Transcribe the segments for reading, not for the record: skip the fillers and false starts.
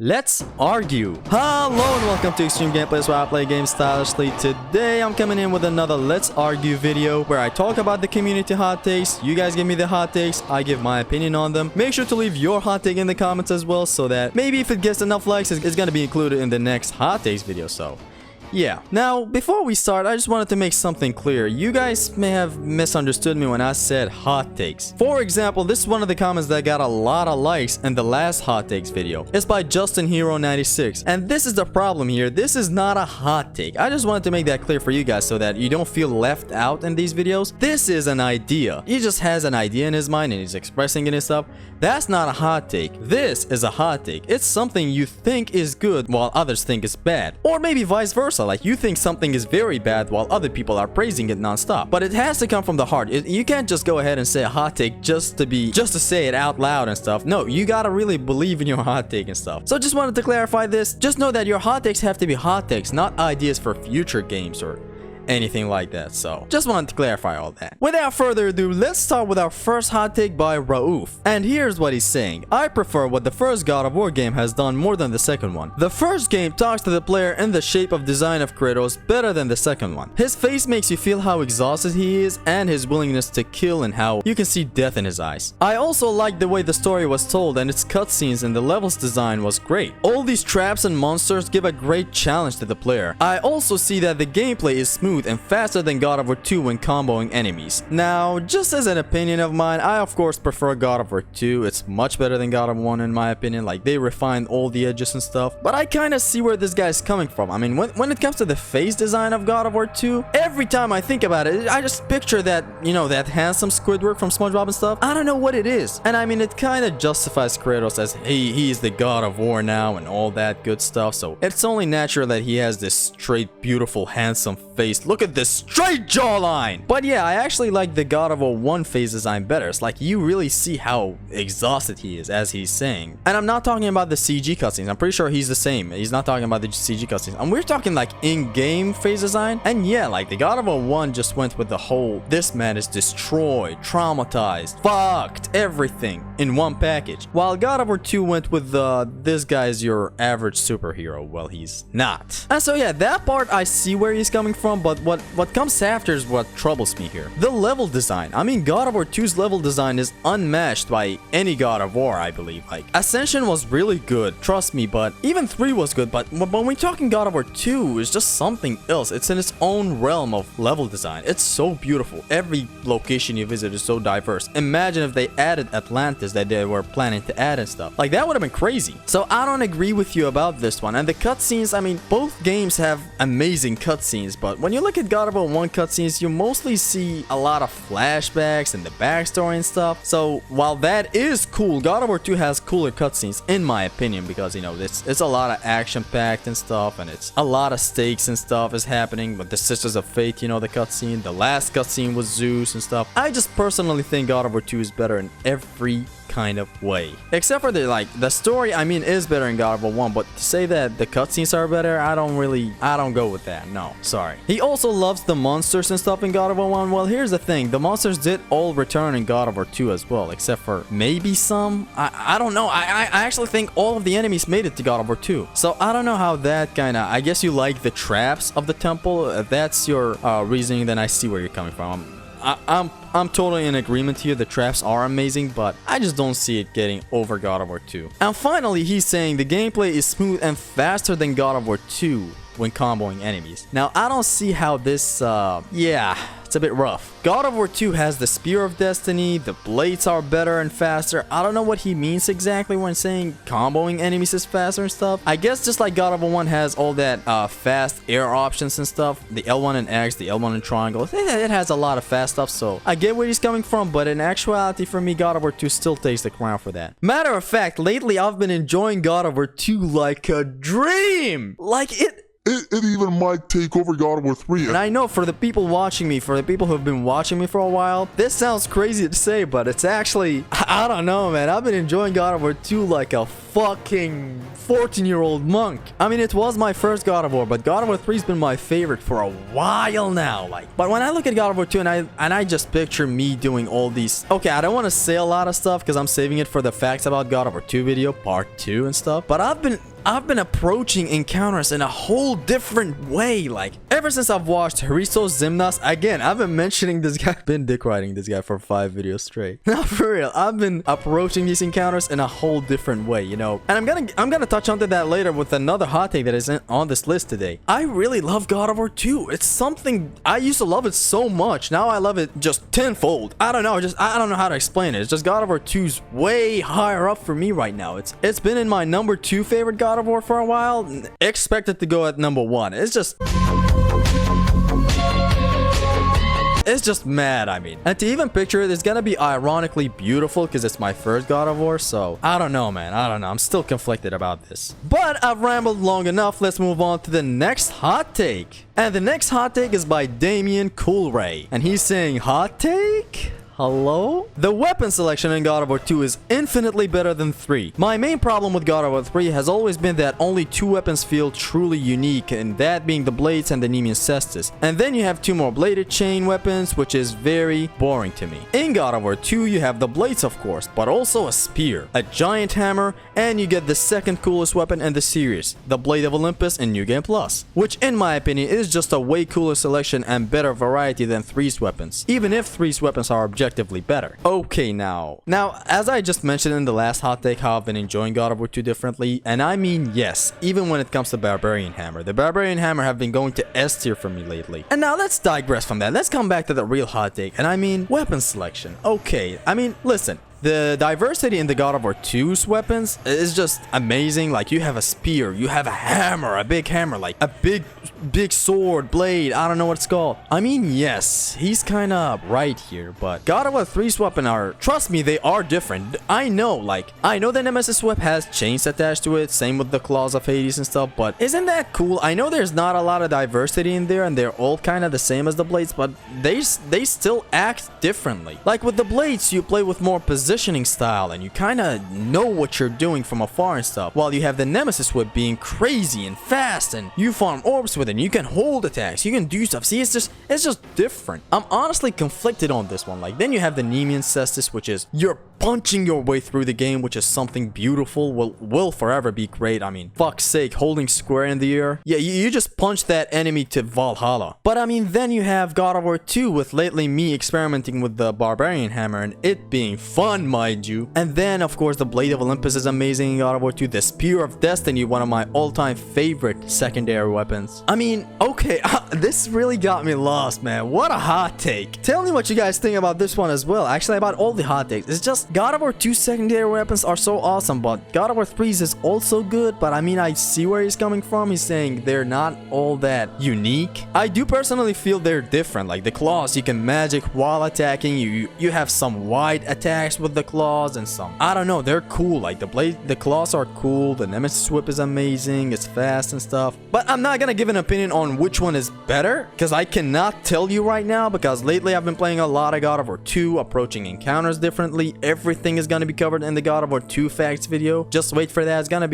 Let's argue. Hello and welcome to Extreme Gameplays, where I play games stylishly. Today I'm coming in with another Let's Argue video where I talk about the community hot takes. You guys give me the hot takes, I give my opinion on them. Make sure to leave your hot take in the comments as well, so that maybe if it gets enough likes, it's gonna be included in the next hot takes video. So yeah. Now, before we start, I just wanted to make something clear. You guys may have misunderstood me when I said hot takes. For example, this is one of the comments that got a lot of likes in the last hot takes video. It's by Justin Hero 96. And this is the problem here. This is not a hot take. I just wanted to make that clear for you guys so that you don't feel left out in these videos. This is an idea. He just has an idea in his mind and he's expressing it and stuff. That's not a hot take. This is a hot take. It's something you think is good while others think is bad. Or maybe vice versa. Like, you think something is very bad while other people are praising it non-stop. But it has to come from the heart. You can't just go ahead and say a hot take just to say it out loud and stuff. No, you gotta really believe in your hot take and stuff. So just wanted to clarify this. Just know that your hot takes have to be hot takes, not ideas for future games or anything like that. So just wanted to clarify all that. Without further ado, let's start with our first hot take by Raouf. And here's what he's saying. I prefer what the first God of War game has done more than the second one. The first game talks to the player in the shape of design of Kratos better than the second one. His face makes you feel how exhausted he is and his willingness to kill and how you can see death in his eyes. I also like the way the story was told and its cutscenes and the levels design was great. All these traps and monsters give a great challenge to the player. I also see that the gameplay is smooth and faster than God of War 2 when comboing enemies. Now, just as an opinion of mine, I of course prefer God of War 2. It's much better than God of War 1 in my opinion. Like, they refined all the edges and stuff. But I kind of see where this guy's coming from. I mean, when it comes to the face design of God of War 2, every time I think about it, I just picture that, you know, that handsome Squidward from SpongeBob and stuff. I don't know what it is. And I mean, it kind of justifies Kratos as, hey, he's the God of War now and all that good stuff. So it's only natural that he has this straight, beautiful, handsome face. Look at this straight jawline! But yeah, I actually like the God of War 1 face design better. It's like you really see how exhausted he is as he's saying. And I'm not talking about the CG cutscenes. I'm pretty sure he's the same. He's not talking about the CG cutscenes. And we're talking like in-game face design. And yeah, like the God of War 1 just went with the whole, this man is destroyed, traumatized, fucked, everything in one package. While God of War 2 went with this guy's your average superhero. Well, he's not. And so yeah, that part I see where he's coming from, but what comes after is what troubles me here. The level design. I mean, God of War 2's level design is unmatched by any God of War, I believe. Like, Ascension was really good, trust me, but even 3 was good, but when we're talking God of War 2, it's just something else. It's in its own realm of level design. It's so beautiful. Every location you visit is so diverse. Imagine if they added Atlantis that they were planning to add and stuff. Like, that would have been crazy. So I don't agree with you about this one. And the cutscenes, I mean, both games have amazing cutscenes, but when you look at God of War 1 cutscenes, you mostly see a lot of flashbacks and the backstory and stuff. So while that is cool, God of War 2 has cooler cutscenes in my opinion, because, you know, it's a lot of action packed and stuff, and it's a lot of stakes and stuff is happening. But the Sisters of Fate, you know, the cutscene, the last cutscene was Zeus and stuff. I just personally think God of War 2 is better in every kind of way, except for the story, I mean, is better in God of War 1, but to say that the cutscenes are better, I don't go with that. No, sorry. He also loves the monsters and stuff in God of War 1. Well, here's the thing, the monsters did all return in God of War 2 as well, except for maybe some. I don't know. I actually think all of the enemies made it to God of War 2, so I don't know how that kind of, I guess you like the traps of the temple. If that's your reasoning, then I see where you're coming from. I'm totally in agreement here. The traps are amazing, but I just don't see it getting over God of War 2. And finally, he's saying the gameplay is smooth and faster than God of War 2 when comboing enemies. Now, I don't see how this, yeah, it's a bit rough. God of War 2 has the Spear of Destiny, the blades are better and faster. I don't know what he means exactly when saying comboing enemies is faster and stuff. I guess just like God of War 1 has all that fast air options and stuff, the L1 and X, the L1 and triangle, it has a lot of fast stuff, so I get where he's coming from, but in actuality for me, God of War 2 still takes the crown for that. Matter of fact, lately I've been enjoying God of War 2 like a dream! Like, it even might take over God of War 3. And I know for the people watching me, for the people who have been watching me for a while, this sounds crazy to say, but it's actually, I don't know, man. I've been enjoying God of War 2 like a fucking 14-year-old monk. I mean, it was my first God of War, but God of War 3 has been my favorite for a while now. Like, but when I look at God of War 2 and I just picture me doing all these. Okay, I don't want to say a lot of stuff because I'm saving it for the facts about God of War 2 video, part 2 and stuff. But I've been approaching encounters in a whole different way. Like, ever since I've watched Xristos Zimnas, again, I've been mentioning this guy, been dick riding this guy for 5 videos straight. Now, for real, I've been approaching these encounters in a whole different way, you know. And I'm gonna touch onto that later with another hot take that isn't on this list today. I really love God of War 2. It's something I used to love it so much. Now I love it just tenfold. I don't know, I don't know how to explain it. It's just God of War 2's way higher up for me right now. It's been in my number 2 favorite God of War for a while. Expect it to go at number 1. It's just mad, I mean. And to even picture it, it's gonna be ironically beautiful because it's my first God of War, so I don't know, man. I don't know. I'm still conflicted about this. But I've rambled long enough. Let's move on to the next hot take. And the next hot take is by Damien Coolray. And he's saying, hot take? Hello? The weapon selection in God of War 2 is infinitely better than 3. My main problem with God of War 3 has always been that only 2 weapons feel truly unique, and that being the blades and the Nemesis. And then you have 2 more bladed chain weapons, which is very boring to me. In God of War 2, you have the blades, of course, but also a spear, a giant hammer, and you get the second coolest weapon in the series, the Blade of Olympus in New Game Plus, which in my opinion is just a way cooler selection and better variety than 3's weapons, even if 3's weapons are objectively better. Okay, now as I just mentioned in the last hot take how I've been enjoying God of War 2 differently, and I mean yes, even when it comes to Barbarian Hammer. The Barbarian Hammer have been going to S tier for me lately. And now let's digress from that. Let's come back to the real hot take, and I mean weapon selection. Okay, I mean listen, the diversity in the God of War 2's weapons is just amazing. Like, you have a spear, you have a hammer, a big hammer, like a big sword, blade, I don't know what it's called. I mean, yes, he's kind of right here, but God of War 3's weapon are, trust me, they are different. I know the Nemesis whip has chains attached to it, same with the claws of Hades and stuff, but isn't that cool? I know there's not a lot of diversity in there, and they're all kind of the same as the blades, but they still act differently. Like with the blades, you play with more positioning style and you kind of know what you're doing from afar and stuff, while you have the Nemesis whip being crazy and fast, and you farm orbs with it and you can hold attacks, you can do stuff. See, it's just different. I'm honestly conflicted on this one. Like, then you have the Nemesis, which is you're punching your way through the game, which is something beautiful, will forever be great. I mean, fuck's sake, holding square in the air, yeah, you just punch that enemy to Valhalla. But I mean, then you have God of War 2 with lately me experimenting with the Barbarian Hammer and it being fun, mind you. And then of course the Blade of Olympus is amazing in God of War 2, the Spear of Destiny, one of my all-time favorite secondary weapons. I mean, okay, this really got me lost, man. What a hot take. Tell me what you guys think about this one as well. Actually, about all the hot takes. It's just God of War 2 secondary weapons are so awesome, but God of War 3's is also good. But I mean, I see where he's coming from. He's saying they're not all that unique. I do personally feel they're different. Like the claws, you can magic while attacking. You have some wide attacks with the claws and some, I don't know, they're cool. Like the claws are cool. The Nemesis whip is amazing. It's fast and stuff. But I'm not gonna give an opinion on which one is better, because I cannot tell you right now, because lately I've been playing a lot of God of War 2, approaching encounters differently. Everything is gonna be covered in the God of War 2 facts video. Just wait for that. It's gonna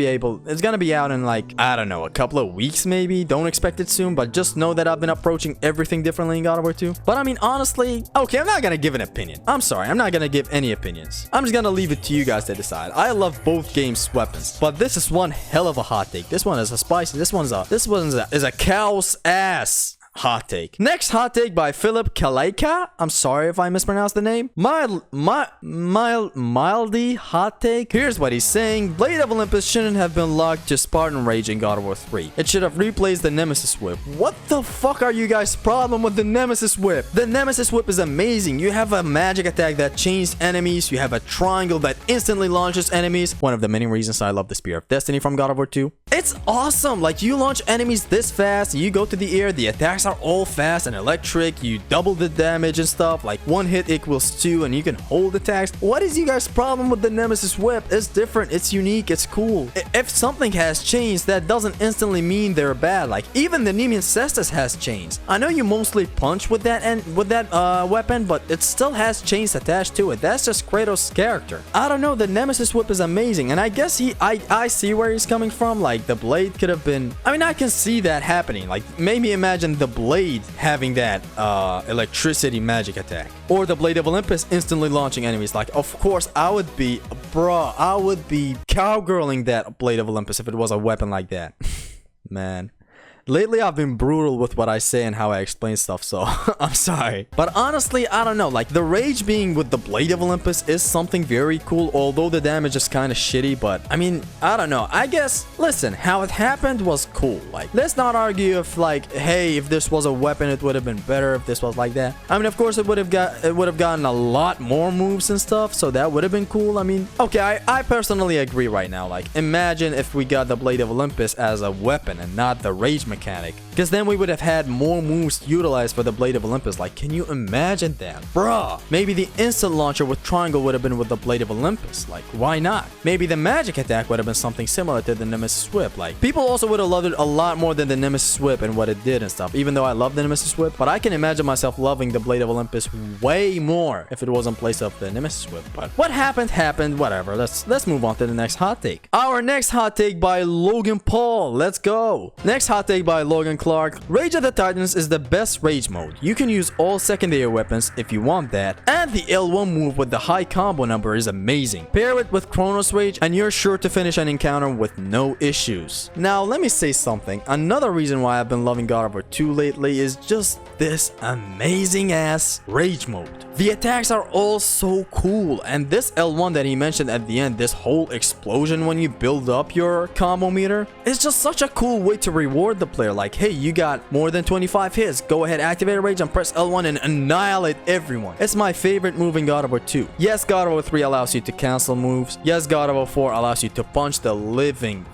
be out in like, I don't know, a couple of weeks maybe. Don't expect it soon, but just know that I've been approaching everything differently in God of War 2. But I mean, honestly, okay, I'm not gonna give an opinion. I'm sorry, I'm not gonna give any opinions. I'm just gonna leave it to you guys to decide. I love both games' weapons, but this is one hell of a hot take. This one is a spicy. This one is a cow's ass hot take. Next hot take by Philip Kalaika. I'm sorry if I mispronounced the name. Mildly hot take. Here's what he's saying. Blade of Olympus shouldn't have been locked to Spartan Rage in God of War 3. It should have replaced the Nemesis whip. What the fuck are you guys' problem with the Nemesis whip? The Nemesis whip is amazing. You have a magic attack that chains enemies. You have a triangle that instantly launches enemies. One of the many reasons I love the Spear of Destiny from God of War 2. It's awesome. Like, you launch enemies this fast, you go to the air, the attacks are all fast and electric, you double the damage and stuff. Like, 1 hit equals 2 and you can hold attacks. What is you guys' problem with the Nemesis whip? It's different, it's unique, it's cool. If something has chains, that doesn't instantly mean they're bad. Like, even the Xristos has chains. I know you mostly punch with that weapon, but it still has chains attached to it. That's just Kratos' character. I don't know, the Nemesis whip is amazing, and I guess I see where he's coming from. Like, the blade could have been, I mean, I can see that happening. Like, maybe imagine the blade having that electricity magic attack, or the blade of Olympus instantly launching enemies. Like, of course I would be cowgirling that blade of Olympus if it was a weapon like that. Man, lately I've been brutal with what I say and how I explain stuff, so I'm sorry. But honestly, I don't know, like, the rage being with the Blade of Olympus is something very cool, although the damage is kind of shitty. But I mean, I don't know, I guess, listen, how it happened was cool. Like, let's not argue if, like, hey, if this was a weapon it would have been better if this was like that. I mean, of course it would have gotten a lot more moves and stuff, so that would have been cool. I mean, okay, I personally agree right now. Like, imagine if we got the Blade of Olympus as a weapon and not the rage mechanic, because then we would have had more moves utilized for the Blade of Olympus. Like, can you imagine that? Bruh. Maybe the instant launcher with triangle would have been with the Blade of Olympus. Like, why not? Maybe the magic attack would have been something similar to the Nemesis whip. Like, people also would have loved it a lot more than the Nemesis whip and what it did and stuff, even though I love the Nemesis whip. But I can imagine myself loving the Blade of Olympus way more if it was in place of the Nemesis whip. But what happened, whatever. Let's move on to the next hot take. Our next hot take by Logan Paul. Let's go. Next hot take by Logan Clark. Rage of the Titans is the best rage mode. You can use all secondary weapons if you want that, and the L1 move with the high combo number is amazing. Pair it with Chronos Rage and you're sure to finish an encounter with no issues. Now let me say something. Another reason why I've been loving God of War 2 lately is just this amazing ass rage mode. The attacks are all so cool, and this L1 that he mentioned at the end, this whole explosion when you build up your combo meter, is just such a cool way to reward the player. Like, hey, you got more than 25 hits, go ahead, activate rage and press L1 and annihilate everyone. It's my favorite move in God of War 2. Yes, God of War 3 allows you to cancel moves. Yes, God of War 4 allows you to punch the living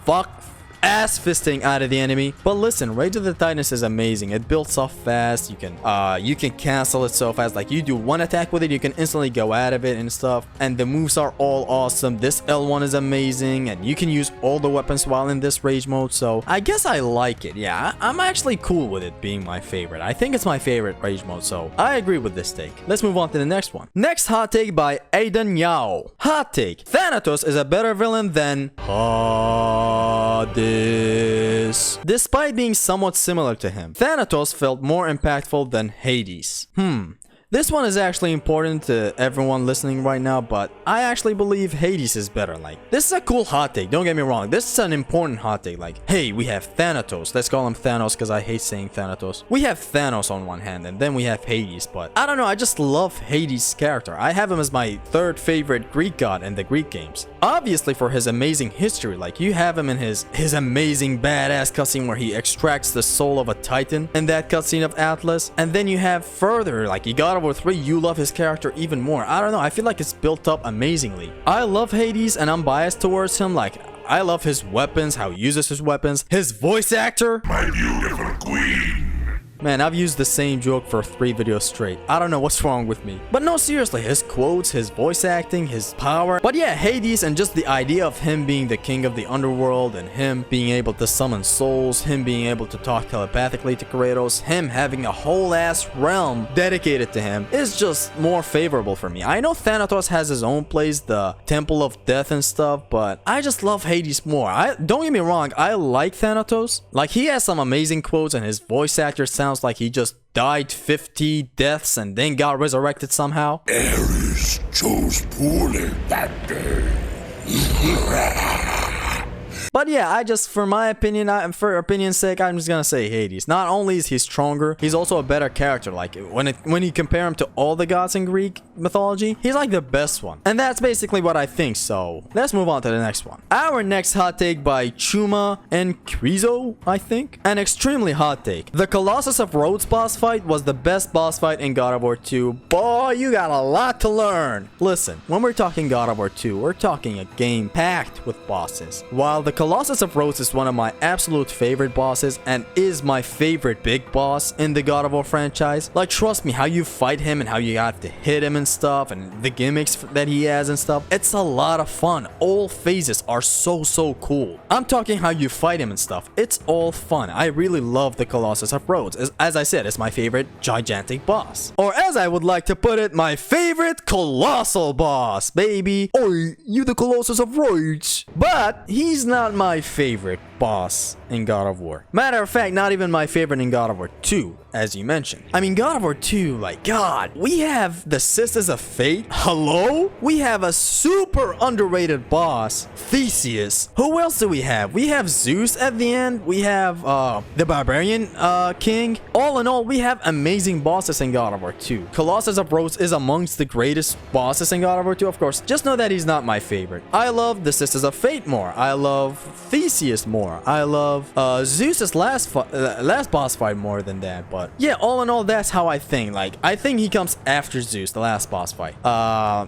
ass fisting out of the enemy. But listen, Rage of the Titans is amazing. It builds up fast. You can cancel it so fast. Like, you do one attack with it, you can instantly go out of it and stuff. And the moves are all awesome. This L1 is amazing, and you can use all the weapons while in this rage mode. So I guess I like it. Yeah, I'm actually cool with it being my favorite. I think it's my favorite rage mode, so I agree with this take. Let's move on to the next one. Next hot take by Aiden Yao. Hot take: Thanatos is a better villain than Hades. Despite being somewhat similar to him, Thanatos felt more impactful than Hades. This one is actually important to everyone listening right now, but I actually believe Hades is better. Like, this is a cool hot take, don't get me wrong. This is an important hot take. Like, hey, we have Thanatos. Let's call him Thanos because I hate saying Thanatos. We have Thanos on one hand, and then we have Hades, but I don't know, I just love Hades' character. I have him as my third favorite Greek god in the Greek games. Obviously for his amazing history. Like, you have him in his amazing badass cutscene where he extracts the soul of a titan in that cutscene of Atlas, and then you have further, like, you got over 3, you love his character even more. I don't know, I feel like it's built up amazingly. I love Hades and I'm biased towards him. Like, I love his weapons, how he uses his weapons, his voice actor. My beautiful queen. Man, I've used the same joke for 3 videos straight. I don't know what's wrong with me. But no, seriously, his quotes, his voice acting, his power. But yeah, Hades, and just the idea of him being the king of the underworld, and him being able to summon souls, him being able to talk telepathically to Kratos, him having a whole ass realm dedicated to him, is just more favorable for me. I know Thanatos has his own place, the Temple of Death and stuff, but I just love Hades more. Don't get me wrong, I like Thanatos. Like, he has some amazing quotes, and his voice actor sounds like he just died 50 deaths and then got resurrected somehow. Ares chose poorly that day. But yeah, I just, for my opinion, for opinion's sake, I'm just gonna say Hades. Not only is he stronger, he's also a better character. Like, when you compare him to all the gods in Greek mythology, he's like the best one. And that's basically what I think, so let's move on to the next one. Our next hot take by Chuma and Krizo, I think. An extremely hot take. The Colossus of Rhodes boss fight was the best boss fight in God of War 2. Boy, you got a lot to learn. Listen, when we're talking God of War 2, we're talking a game packed with bosses. While the Colossus of Rhodes is one of my absolute favorite bosses and is my favorite big boss in the God of War franchise. Like, trust me, how you fight him and how you have to hit him and stuff and the gimmicks that he has and stuff, it's a lot of fun. All phases are so cool. I'm talking how you fight him and stuff. It's all fun. I really love the Colossus of Rhodes. As I said, it's my favorite gigantic boss. Or as I would like to put it, my favorite colossal boss, baby. Oi, you the Colossus of Rhodes. But he's not my favorite boss in God of War. Matter of fact, not even my favorite in God of War 2, as you mentioned. I mean, God of War 2, like, God, we have the Sisters of Fate. Hello? We have a super underrated boss, Theseus. Who else do we have? We have Zeus at the end. We have the Barbarian King. All in all, we have amazing bosses in God of War 2. Colossus of Rhodes is amongst the greatest bosses in God of War 2, of course. Just know that he's not my favorite. I love the Sisters of Fate more. I love Theseus more. I love Zeus's last boss fight more than that. But yeah, all in all, that's how I think. Like, I think he comes after Zeus, the last boss fight.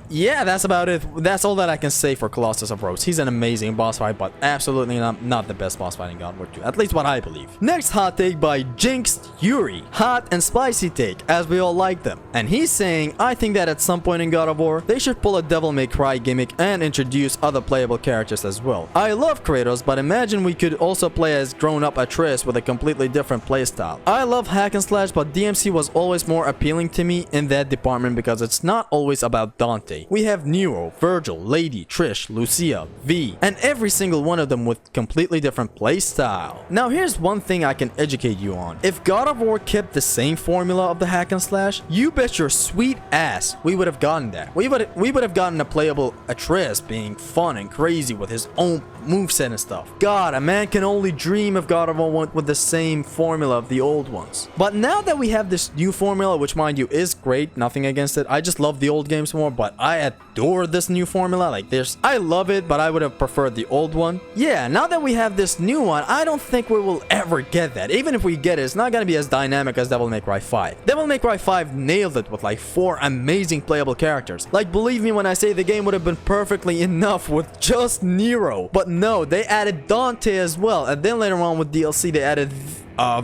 Yeah, that's about it. That's all that I can say for Colossus of Rhodes. He's an amazing boss fight, but absolutely not the best boss fight in God of War 2. At least what I believe. Next hot take by Jinxed Yuri. Hot and spicy take, as we all like them. And he's saying, I think that at some point in God of War, they should pull a Devil May Cry gimmick and introduce other playable characters as well. I love Kratos, but imagine we could also play as grown-up Atreus with a completely different playstyle. I love hack and slash, but DMC was always more appealing to me in that department because it's not always about Dante. We have Nero, Virgil, Lady, Trish, Lucia, V, and every single one of them with completely different playstyle. Now here's one thing I can educate you on. If God of War kept the same formula of the hack and slash, you bet your sweet ass we would have gotten that. We would have gotten a playable Atreus being fun and crazy with his own moveset and stuff. God, a man can only dream of God of War went with the same formula of the old ones. But now that we have this new formula, which mind you is great, nothing against it. I just love the old games more, but I adore this new formula. Like, I love it, but I would have preferred the old one. Yeah, now that we have this new one, I don't think we will ever get that. Even if we get it, it's not gonna be as dynamic as Devil May Cry 5. Devil May Cry 5 nailed it with like 4 amazing playable characters. Like, believe me when I say the game would have been perfectly enough with just Nero. But no, they added Dante as well, and then later on with DLC they added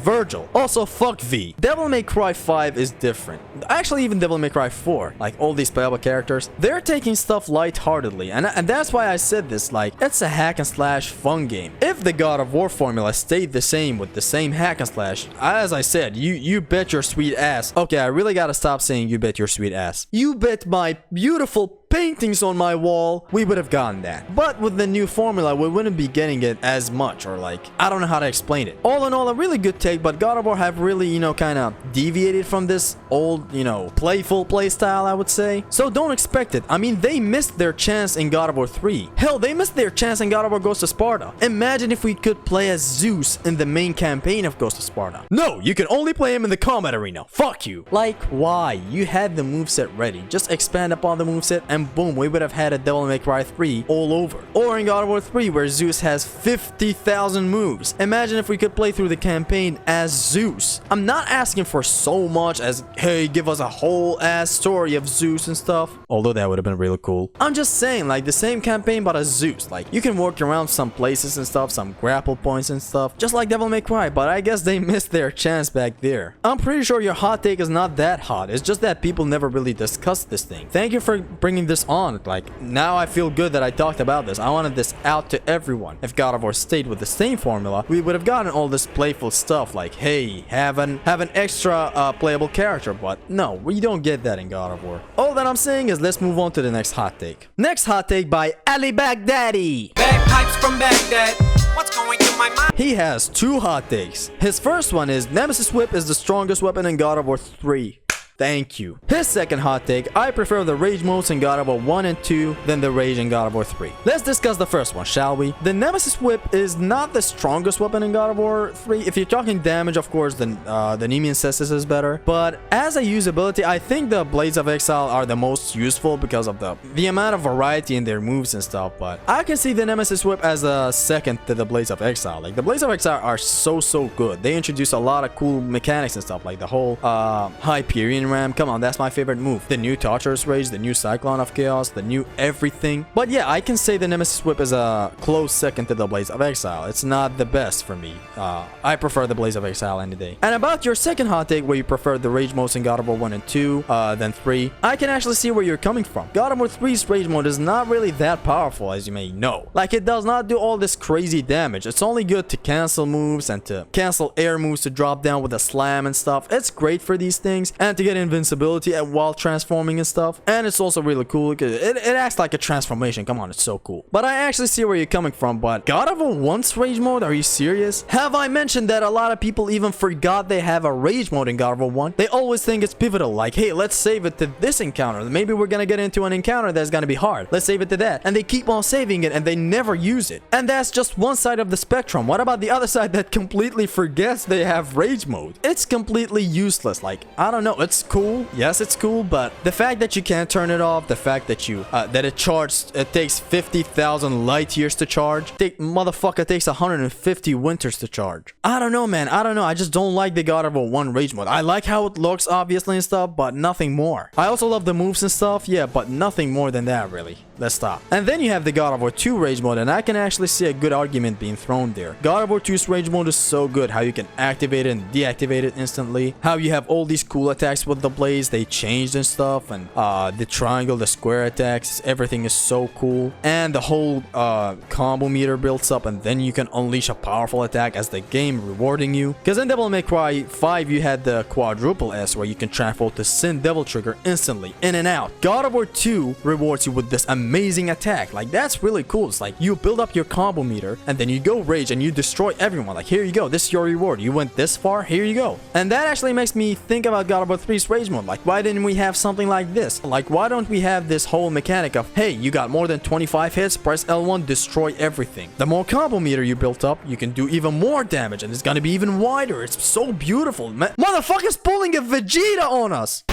Virgil. Also, fuck V. Devil May Cry 5 is different. Actually, even Devil May Cry 4, like all these playable characters, they're taking stuff lightheartedly, and that's why I said this, like, it's a hack and slash fun game. If the God of War formula stayed the same with the same hack and slash, as I said, you bet your sweet ass. Okay, I really gotta stop saying you bet your sweet ass. You bet my beautiful paintings on my wall, we would have gotten that. But with the new formula, we wouldn't be getting it as much, or like, I don't know how to explain it. All in all, a really good take, but God of War have really, you know, kind of deviated from this old, you know, playful playstyle, I would say. So don't expect it. I mean, they missed their chance in God of War 3. Hell, they missed their chance in God of War Ghost of Sparta. Imagine if we could play as Zeus in the main campaign of Ghost of Sparta. No, you can only play him in the combat arena. Fuck you. Like, why? You had the moveset ready. Just expand upon the moveset and boom, we would have had a Devil May Cry 3 all over. Or in God of War 3, where Zeus has 50,000 moves. Imagine if we could play through the campaign as Zeus. I'm not asking for so much as, hey, give us a whole ass story of Zeus and stuff. Although that would have been really cool. I'm just saying, like, the same campaign but as Zeus. Like, you can work around some places and stuff, some grapple points and stuff, just like Devil May Cry, but I guess they missed their chance back there. I'm pretty sure your hot take is not that hot. It's just that people never really discussed this thing. Thank you for bringing this on. Like, now I feel good that I talked about this. I wanted this out to everyone. If God of War stayed with the same formula, we would have gotten all this playful stuff like, hey, have an extra playable character, but no, we don't get that in God of War. All that I'm saying is let's move on to the next hot take. Next hot take by Ali Baghdadi. Bagpipes from Baghdad. What's going through my mind? He has 2 hot takes. His first one is Nemesis Whip is the strongest weapon in God of War 3. Thank you. His second hot take, I prefer the rage modes in God of War 1 and 2 than the rage in God of War 3. Let's discuss the first one, shall we? The Nemesis Whip is not the strongest weapon in God of War 3. If you're talking damage, of course, then the Nemean Cestus is better. But as a usability, I think the Blades of Exile are the most useful because of the amount of variety in their moves and stuff. But I can see the Nemesis Whip as a second to the Blades of Exile. Like, the Blades of Exile are so good. They introduce a lot of cool mechanics and stuff, like the whole Hyperion Ram. Come on, that's my favorite move. The new Torturous Rage, the new Cyclone of Chaos, the new everything. But yeah, I can say the Nemesis Whip is a close second to the Blaze of Exile. It's not the best for me. I prefer the Blaze of Exile any day. And about your second hot take where you prefer the Rage modes in God of War 1 and 2 than 3, I can actually see where you're coming from. God of War 3's Rage mode is not really that powerful, as you may know. Like, it does not do all this crazy damage. It's only good to cancel moves and to cancel air moves to drop down with a slam and stuff. It's great for these things and to get invincibility while transforming and stuff. And it's also really cool because it acts like a transformation. Come on, it's so cool. But I actually see where you're coming from. But God of War 1's Rage mode? Are you serious? Have I mentioned that a lot of people even forgot they have a Rage mode in God of War 1? They always think it's pivotal. Like, hey, let's save it to this encounter. Maybe we're gonna get into an encounter that's gonna be hard. Let's save it to that. And they keep on saving it and they never use it. And that's just one side of the spectrum. What about the other side that completely forgets they have Rage mode? It's completely useless. Like, I don't know. It's cool. Yes, it's cool. But the fact that you can't turn it off, the fact that it takes 50,000 light years to charge. Motherfucker takes 150 winters to charge. I don't know, man. I don't know. I just don't like the God of War 1 Rage mode. I like how it looks, obviously, and stuff, but nothing more. I also love the moves and stuff, yeah, but nothing more than that, really. Let's stop. And then you have the God of War 2 Rage mode, and I can actually see a good argument being thrown there. God of War 2's Rage mode is so good, how you can activate it and deactivate it instantly, how you have all these cool attacks with the Blaze, they changed and stuff, and the triangle, the square attacks, everything is so cool, and the whole combo meter builds up, and then you can unleash a powerful attack as the game rewarding you. Because in Devil May Cry 5, you had the quadruple S, where you can transfer to Sin Devil Trigger instantly, in and out. God of War 2 rewards you with this amazing attack. Like, that's really cool. It's like you build up your combo meter and then you go rage and you destroy everyone. Like, here you go, this is your reward. You went this far, here you go. And that actually makes me think about God of War 3's Rage mode. Like, why didn't we have something like this? Like, why don't we have this whole mechanic of, hey, you got more than 25 hits, press L1, destroy everything. The more combo meter you built up, you can do even more damage and it's gonna be even wider. It's so beautiful. Motherfucker's pulling a Vegeta on us.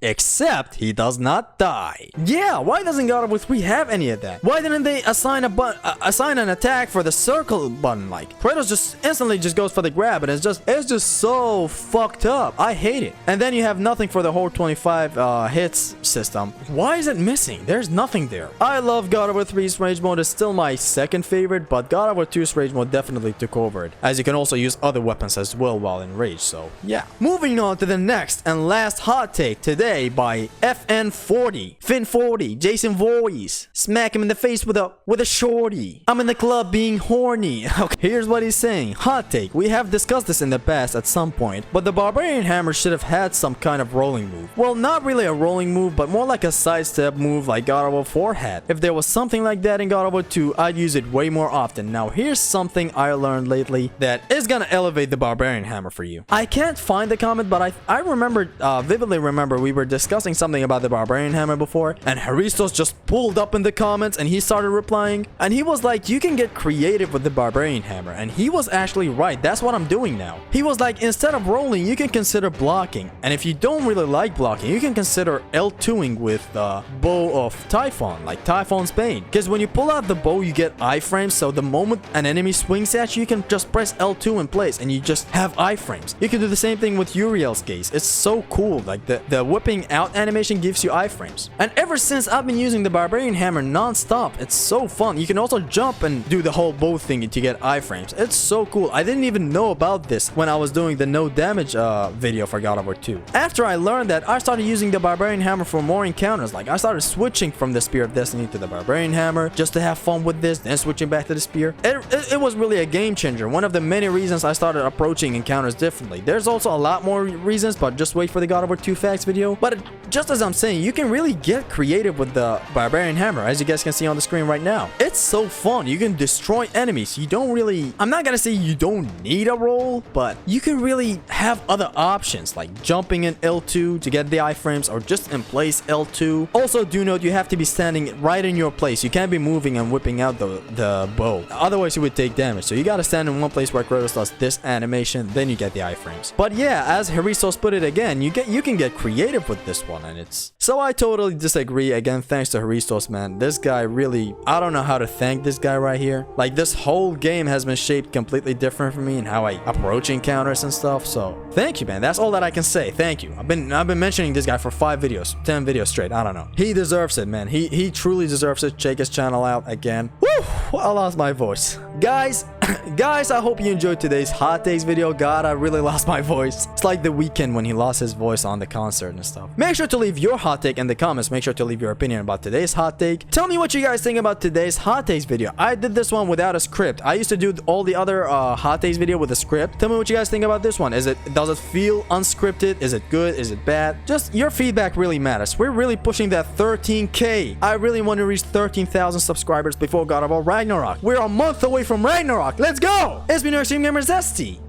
Except he does not die. Yeah, why doesn't God of War 3 have any of that? Why didn't they assign an attack for the circle button? Like, Kratos just instantly just goes for the grab, and it's just so fucked up. I hate it. And then you have nothing for the whole 25 hits system. Why is it missing? There's nothing there. I love God of War 3's Rage mode. It's still my second favorite, but God of War 2's Rage mode definitely took over it, as you can also use other weapons as well while in Rage. So yeah. Moving on to the next and last hot take today by FN40, Fin40, Jason Voorhees. Smack him in the face with a shorty. I'm in the club being horny. Okay, here's what he's saying. Hot take. We have discussed this in the past at some point, but the Barbarian Hammer should have had some kind of rolling move. Well, not really a rolling move, but more like a sidestep move like God of War 4 had. If there was something like that in God of War 2, I'd use it way more often. Now, here's something I learned lately that is gonna elevate the Barbarian Hammer for you. I can't find the comment, but I remember, vividly remember we were discussing something about the Barbarian Hammer before, and Xristos just pulled up in the comments and he started replying, and he was like, you can get creative with the Barbarian Hammer, and he was actually right. That's what I'm doing now. He was like, instead of rolling, you can consider blocking, and if you don't really like blocking, you can consider L2ing with the bow of Typhon, like Typhon's Bane, because when you pull out the bow, you get iframes, so the moment an enemy swings at you, you can just press L2 in place and you just have iframes. You can do the same thing with Uriel's case. It's so cool. Like, the whipping out animation gives you iframes. And ever since, I've been using the Barbarian Hammer non-stop. It's so fun. You can also jump and do the whole bow thing to get iframes. It's so cool. I didn't even know about this when I was doing the no damage video for God of War 2. After I learned that, I started using the Barbarian Hammer for more encounters. Like, I started switching from the Spear of Destiny to the Barbarian Hammer just to have fun with this, then switching back to the Spear. It was really a game changer. One of the many reasons I started approaching encounters differently. There's also a lot more reasons, but just wait for the God of War 2 facts video. But just as I'm saying, you can really get creative with the Barbarian Hammer, as you guys can see on the screen right now. It's so fun. You can destroy enemies. You don't really... I'm not gonna say you don't need a roll, but you can really have other options, like jumping in L2 to get the iframes, or just in place L2. Also, do note you have to be standing right in your place. You can't be moving and whipping out the bow. Otherwise, you would take damage. So you gotta stand in one place where Kratos does this animation, then you get the iframes. But yeah, as Xristos put it again, you can get creative live with this one, and it's... So I totally disagree. Again, thanks to Xristos, man. This guy really... I don't know how to thank this guy right here. Like, this whole game has been shaped completely different for me and how I approach encounters and stuff. So, thank you, man. That's all that I can say. Thank you. I've been mentioning this guy for 5 videos, 10 videos straight. I don't know. He deserves it, man. He truly deserves it. Check his channel out again. Woo! I lost my voice. Guys, I hope you enjoyed today's hot takes video. God, I really lost my voice. It's like the weekend when he lost his voice on the concert and stuff. Make sure to leave your hot take in the comments. Make sure to leave your opinion about today's hot take. Tell me what you guys think about today's hot takes video. I did this one without a script. I used to do all the other hot takes video with a script. Tell me what you guys think about this one. Does it feel unscripted? Is it good? Is it bad? Just your feedback really matters. We're really pushing that 13K. I really want to reach 13,000 subscribers before God of War Ragnarok. We're a month away from Ragnarok. Let's go! It's been your Extreme Gamer Zesty.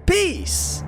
Peace!